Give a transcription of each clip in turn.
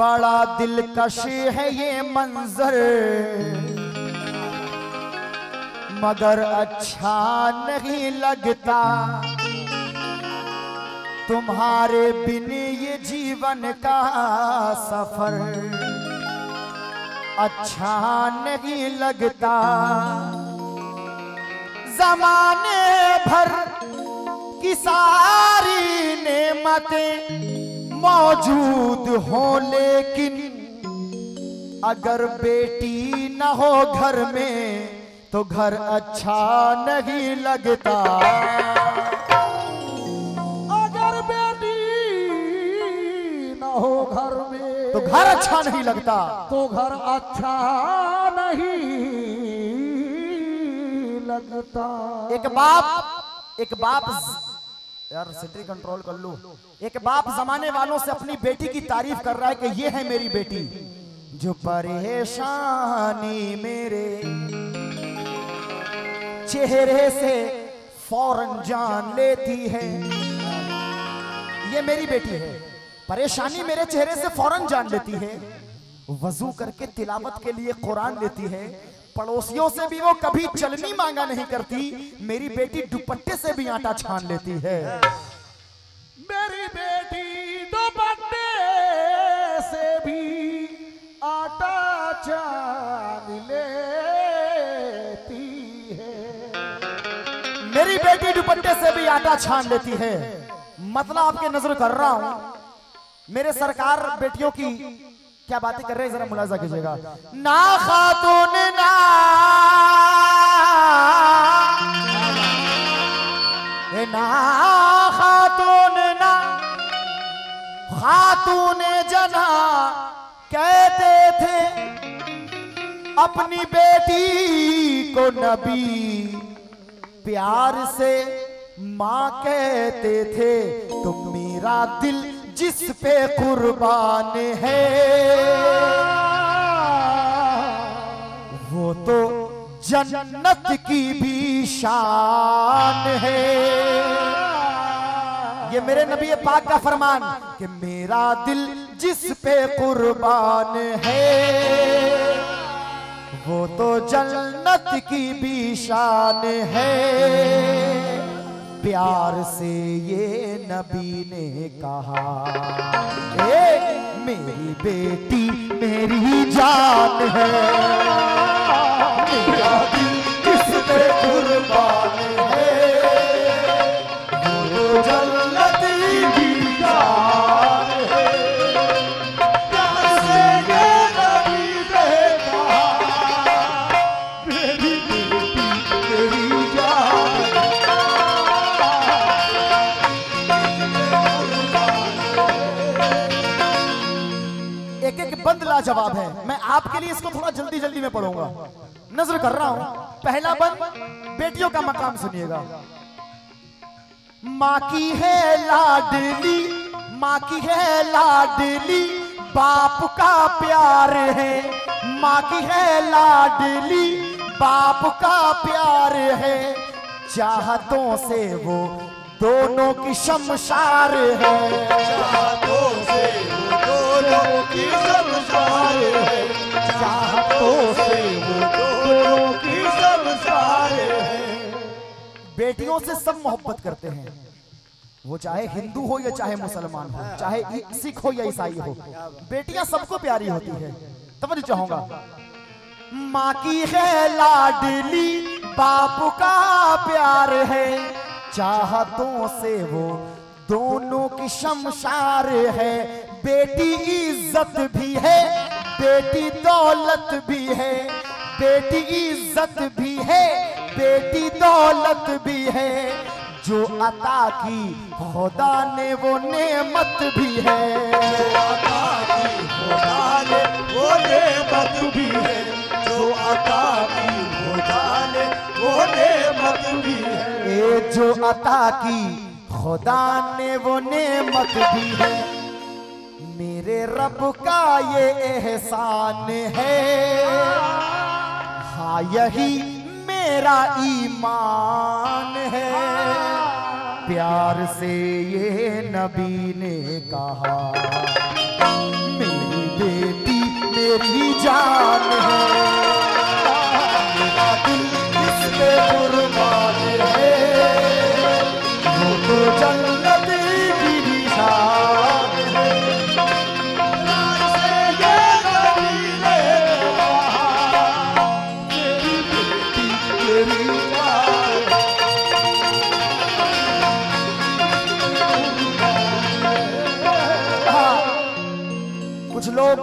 बड़ा दिलकश है ये मंजर, मगर अच्छा नहीं लगता। तुम्हारे बिन ये जीवन का सफर अच्छा नहीं लगता। ज़माने भर की सारी नेमतें मौजूद हो, लेकिन अगर बेटी न हो घर में तो घर अच्छा नहीं लगता। अगर बेटी न हो घर में तो घर अच्छा नहीं लगता, तो घर अच्छा नहीं लगता। एक बाप यार सिटी कंट्रोल कर लो। एक बाप जमाने वालों से अपनी बेटी की तारीफ कर रहा है कि ये है मेरी बेटी, जो परेशानी मेरे चेहरे से फौरन जान लेती है। ये मेरी बेटी है, परेशानी मेरे चेहरे से फौरन जान लेती है। वजू करके तिलावत के लिए कुरान लेती है। पड़ोसियों से भी वो कभी चलनी मांगा नहीं करती। मेरी बेटी दुपट्टे से भी आटा छान लेती है। मेरी बेटी दुपट्टे से भी आटा छान लेती है। मेरी बेटी दुपट्टे से भी आटा छान लेती है। मतलब आपके नजर कर रहा हूं, मेरे सरकार बेटियों की क्या बातें कर रहे हैं, जरा मुलाजा कीजिएगा। ना खातून ना, ना खातून ना, खातून जना कहते थे अपनी बेटी को, नबी प्यार से माँ कहते थे। तो मेरा दिल जिस पे कुर्बान है, वो तो जन्नत की भी शान है। ये मेरे नबी पाक का फरमान कि मेरा दिल जिस पे कुर्बान है, वो तो जन्नत की भी शान है। प्यार से ये नबी ने कहा, मेरी बेटी मेरी जान है, मेरा दिल किस पे कुर्बान है, वो जन्नत की जान है। प्यार से ये नबी ने कहा, मेरी बेटी मेरी जान है। एक बंद लाजवाब है, मैं आपके लिए इसको थोड़ा जल्दी जल्दी में पढ़ूंगा, नजर कर रहा हूं। पहला बंद बेटियों का मकाम सुनिएगा। माँ की है लाडली, माँ की है लाडली, बाप का प्यार है। माँ की है लाडली, बाप का प्यार है। चाहतों से वो दोनों की शमशार है, चाहतों से वो दोनों की शमशार है, चाहतों से वो दोनों की शमशार है। बेटियों से सब मोहब्बत करते हैं, वो चाहे हिंदू हो या चाहे मुसलमान हो, चाहे सिख हो या ईसाई हो, बेटियां सबको प्यारी होती है। तवज्जो चाहूंगा। माँ की है लाडली, बाप का प्यार है। चाहतों से वो दोनों की शमशार है। बेटी इज्जत भी है, बेटी दौलत भी है। बेटी इज्जत भी है, बेटी दौलत भी है। जो अता की खुदा ने वो नेमत भी है, जो अता की खुदा ने वो नेमत भी है। जो अता की खुदा ने वो नेमत भी है। ए जो अता की खुदा ने वो नेमत भी है। मेरे रब का ये एहसान है, हाँ यही मेरा ईमान है। प्यार से ये नबी ने कहा, मेरी कुछ लोग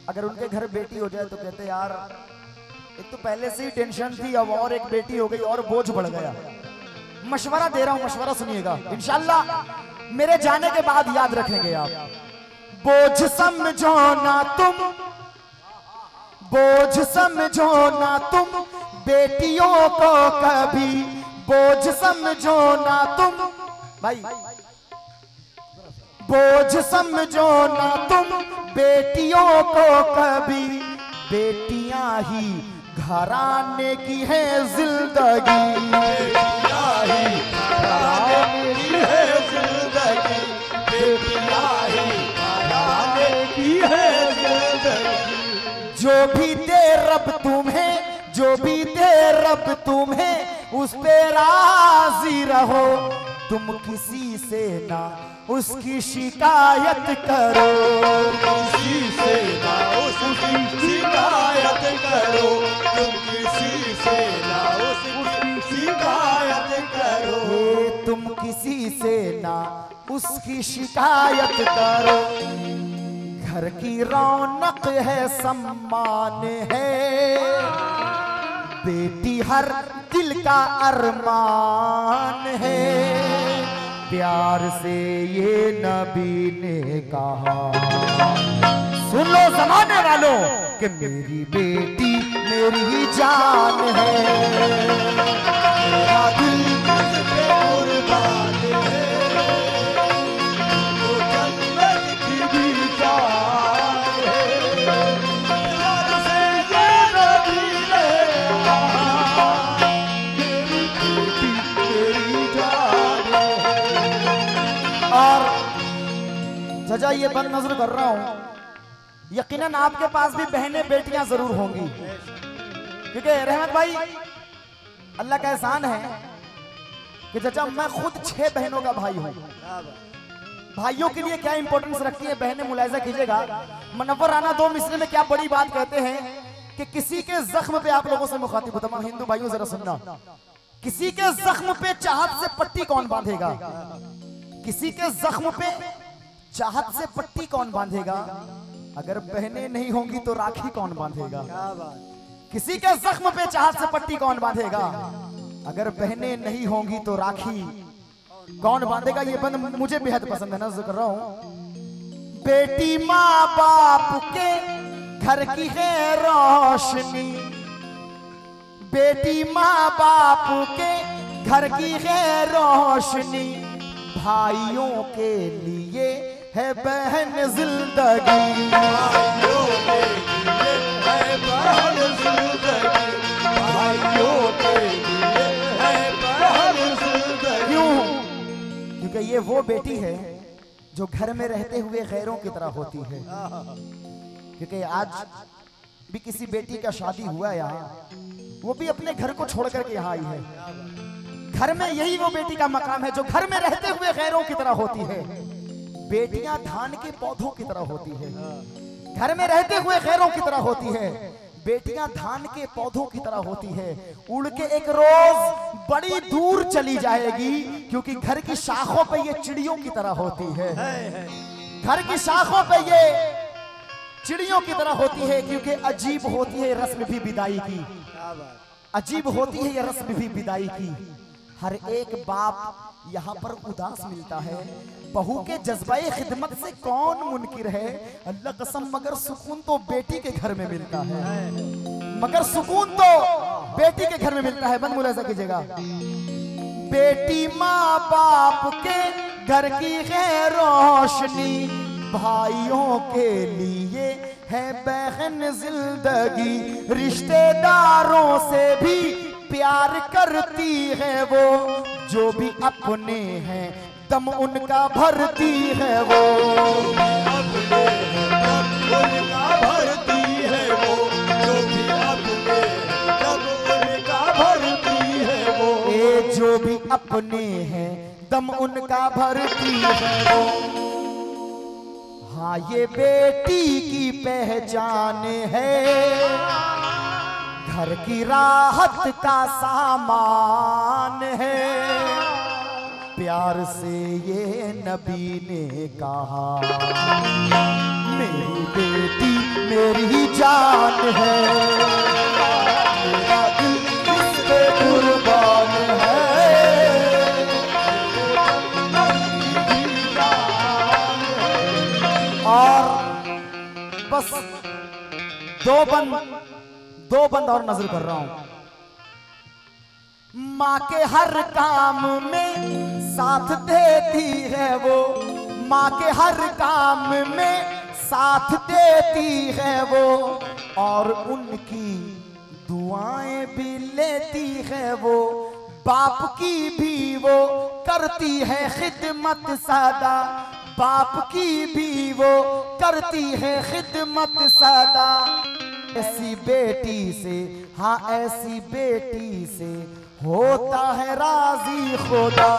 अगर उनके घर बेटी हो जाए तो कहते यार एक तो पहले से ही टेंशन थी, अब और एक बेटी हो गई और बोझ बढ़ गया। मशवरा दे रहा हूं, मशवरा सुनिएगा, इंशाल्लाह मेरे जाने के बाद याद रखेंगे आप। बोझ समझो ना तुम, बोझ समझो ना तुम बेटियों को कभी, बोझ समझो ना तुम भाई, बोझ समझो ना तुम बेटियों को कभी, बेटियां ही घराने की है जिंदगी, बेटियां ही घराने की है जिंदगी, बेटियां ही घराने की है जिंदगी। जो भी दे रब तुम्हें, जो भी दे रब तुम्हें उस पे राजी रहो, तुम किसी से ना उसकी शिकायत करो, किसी से ना उसकी शिकायत करो, तुम किसी से ना उसकी शिकायत करो, तुम किसी से ना उसकी शिकायत करो। घर की रौनक है, सम्मान है, बेटी हर दिल का अरमान है, प्यार से ये नबी ने कहा, सुन लो जमाने वालों कि मेरी बेटी मेरी जान है, मेरा दिल इस पे कुर्बान है, तो जन्नत की भी जान है, प्यार से ये नबी ने कहा, मेरी बेटी मेरी जान है। और जजा ये बंद नजर कर रहा हूं, यकीनन आपके पास भी बहनें बेटियां जरूर होंगी, क्योंकि रहमत भाई अल्लाह का एहसान है कि जजा मैं खुद 6 बहनों का भाई हूं। भाइयों के लिए क्या इंपॉर्टेंस रखती है बहनें, मुलाहिजा कीजिएगा। मुनव्वर राना 2 मिसरे में क्या बड़ी बात कहते हैं कि किसी के जख्म पे, आप लोगों से मुखातिब हूं, तमाम हिंदू भाइयों जरा सुनना, किसी के जख्म पे चाहत से पट्टी कौन बांधेगा, किसी के जख्म पे चाहत से पट्टी कौन बांधेगा, अगर बहनें नहीं होंगी तो राखी कौन बांधेगा, किसी के जख्म पे चाहत से पट्टी कौन बांधेगा, अगर बहनें नहीं होंगी तो राखी कौन बांधेगा। ये बंद मुझे बेहद पसंद है, नज़र कर रहा हूं। बेटी माँ बाप के घर की है रोशनी, बेटी माँ बाप के घर की है रोशनी, भाइयों के लिए है बहन जिंदगी, भाइयों के लिए है बहन जिंदगी, भाइयों के लिए है बहन जिंदगी। क्यों? क्योंकि ये वो बेटी है जो घर में रहते हुए गैरों की तरह होती है। क्योंकि आज भी किसी बेटी का शादी हुआ यहाँ, वो भी अपने घर को छोड़ करके यहाँ आई है। घर में यही वो बेटी का मकाम है जो घर में रहते हुए गैरों की तरह होती है। बेटियां धान के पौधों की तरह होती है, घर में रहते हुए गैरों की तरह होती है। बेटियां धान के पौधों की तरह होती है, उड़ के एक रोज बड़ी दूर चली जाएगी, क्योंकि घर की शाखों पे ये चिड़ियों की तरह होती है, घर की शाखों पे ये चिड़ियों की तरह होती है, क्योंकि अजीब होती है रस्म भी विदाई की, अजीब होती है ये रस्म भी विदाई की। हर एक बाप यहाँ पर उदास मिलता है, बहू के जज्बाए खिदमत से कौन मुनकिर है। अल्लाह कसम, मगर सुकून तो बेटी के घर में मिलता है, मगर सुकून तो बेटी के घर में मिलता है। बंद मुलाहिजा कीजिएगा, बेटी माँ बाप के घर की है रोशनी, भाइयों के लिए है बहन जिंदगी, रिश्तेदारों से भी प्यार करती है वो, जो भी अपने हैं दम उनका भरती है वो, अपने हैं दम उनका भरती है वो, जो भी अपने हैं दम उनका भरती है वो, जो भी अपने हैं दम उनका भरती है वो। हाँ, ये बेटी की पहचान है, घर की राहत का सामान है, प्यार से ये नबी ने कहा, मेरी बेटी मेरी जान है, मेरा दिल इस पे कुर्बान है। और बस दो बंद और नजर कर रहा हूं। माँ के हर काम में साथ देती है वो, माँ के हर काम में साथ देती है वो, और उनकी दुआएं भी लेती है वो। बाप की भी वो करती है खिदमत सदा, बाप की भी वो करती है खिदमत सदा। ऐसी बेटी से, हाँ ऐसी बेटी से होता है राजी खुदा।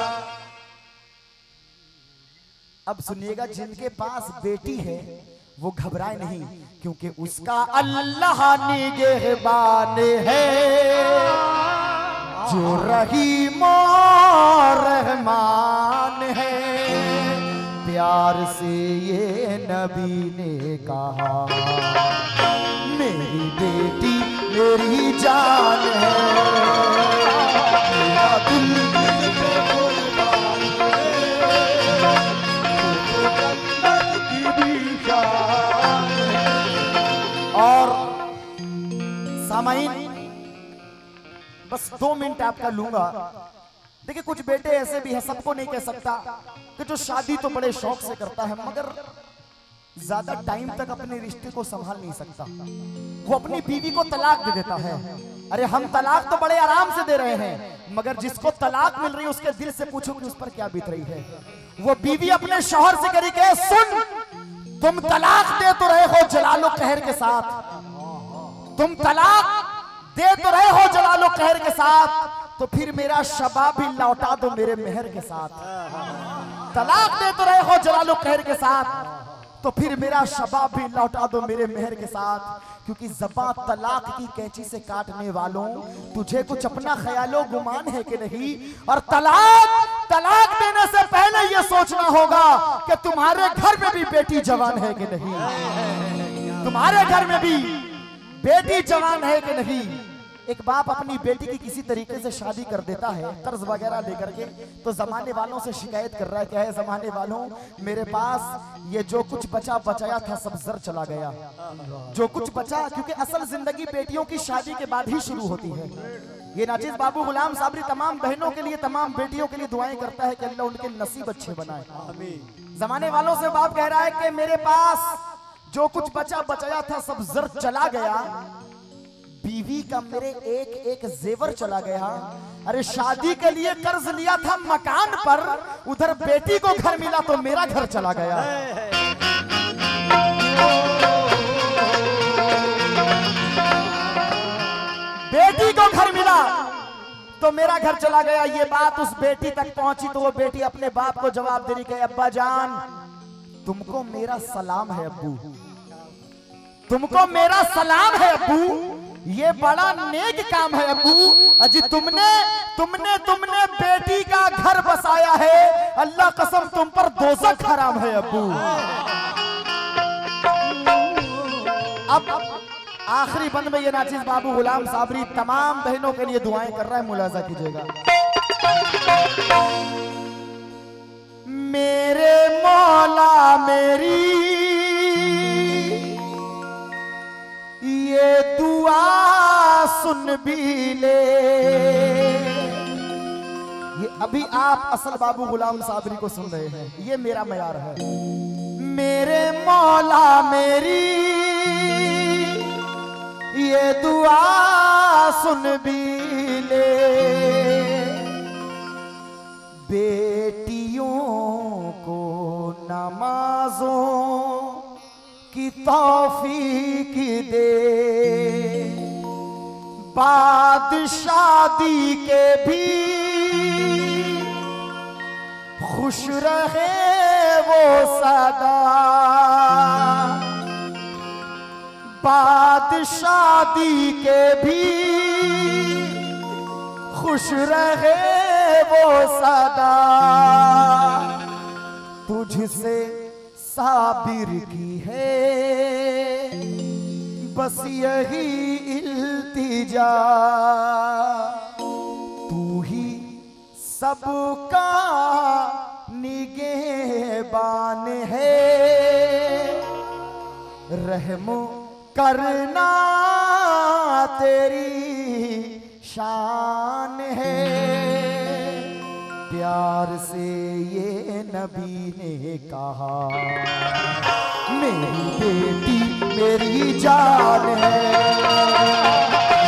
अब सुनिएगा, जिनके पास बेटी है वो घबराए नहीं, क्योंकि उसका अल्लाह निगहबान है, जो रहीम और रहमान है। प्यार से ये नबी ने कहा, मेरी बेटी मेरी जान है, मेरा दिल पे कुर्बान है, तो जन्नत की भी जान है। और सामाइन बस 2 मिनट आपका लूंगा। देखिए कुछ बेटे ऐसे भी हैं, सबको नहीं कह सकता, कि जो शादी तो बड़े शौक से करता है मगर ज्यादा टाइम तक अपने रिश्ते को संभाल नहीं सकता, वो अपनी बीवी को तलाक दे देता है। अरे हम तलाक तो बड़े आराम से दे रहे हैं, मगर जिसको तलाक मिल रही है उसके दिल से पूछो कि उस पर क्या बीत रही है। वो बीवी अपने शौहर से करी के, सुन तुम तलाक दे तो रहे हो जलालो कहर के साथ, तुम तलाक दे तो रहे हो जलालो कहर के साथ, तो फिर मेरा शबाब भी लौटा दो मेरे मेहर के साथ। तलाक दे तो रहे हो जलालो कहर के साथ, तो फिर मेरा शबाब भी लौटा दो मेरे मेहर के साथ। क्योंकि ज़बां तलाक की कैंची से काटने वालों, तुझे कुछ अपना ख्यालो गुमान है कि नहीं। और तलाक देने से पहले यह सोचना होगा कि तुम्हारे घर में भी बेटी जवान है कि नहीं, तुम्हारे घर में भी बेटी जवान है कि नहीं। एक बाप अपनी बेटी की किसी तरीके से शादी कर देता है कर्ज वगैरह लेकर के, तो जमाने वालों से शिकायत कर रहा है, क्या है जमाने वालों, मेरे पास ये जो कुछ बचा बचाया था सब जर चला गया, जो कुछ बचा। क्योंकि असल जिंदगी बेटियों की शादी के बाद ही शुरू होती है। ये नाचिज बाबू गुलाम साबरी तमाम बहनों के लिए, तमाम बेटियों के लिए दुआएं करता है कि अल्लाह उनके नसीब अच्छे बनाए। जमाने वालों से बाप कह रहा है कि मेरे पास जो कुछ बचा बचाया था सब जर चला गया, बीवी का मेरे एक एक जेवर चला गया। अरे शादी के लिए कर्ज लिया था मकान पर, उधर बेटी को घर मिला तो मेरा घर चला गया। बेटी को घर मिला तो मेरा घर चला गया। ये बात उस बेटी तक पहुंची तो वो बेटी अपने बाप को जवाब दे रही है, अब्बा जान तुमको मेरा सलाम है अब्बू, तुमको मेरा सलाम है अब्बू, ये बड़ा नेक काम है अब्बू। अजी तुमने बेटी का घर बसाया है, अल्लाह कसम तुम पर दोज़ख हराम है अब्बू। अब आखिरी बंद में ये नाचिज बाबू गुलाम साबरी तमाम बहनों के लिए दुआएं कर रहा है, मुलाजा कीजिएगा। मेरे मौला मेरी ये दुआ सुन भी ले। ये अभी आप असल बाबू गुलाम साबरी को सुन रहे हैं, ये मेरा मयार है। मेरे मौला मेरी ये दुआ सुन भी ले, बेटियों को नमाजों की तौफीक दे, बाद शादी के भी खुश रहे वो सदा, बाद शादी के भी खुश रहे वो सदा। तुझसे साबिर की है, बस यही इल्तिजा, तू ही सबका निगहबान है, रहम करना तेरी शान है। प्यार से ये नबी ने कहा, मेरी बेटी मेरी जान है,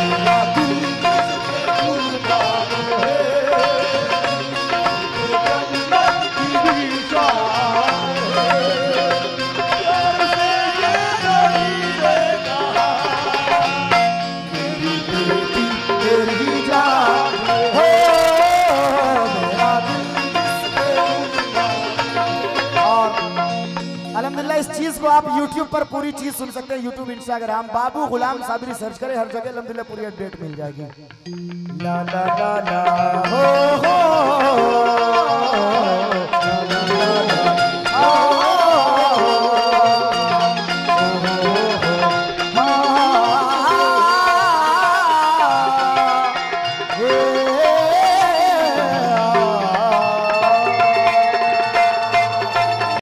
मेरा दिल इस चीज को आप YouTube पर पूरी चीज सुन सकते हैं। YouTube, Instagram बाबू गुलाम साबिरी सर्च करें, हर जगह अल्हम्दुलिल्लाह पूरी अपडेट मिल जाएगी। ला ला ला ला हो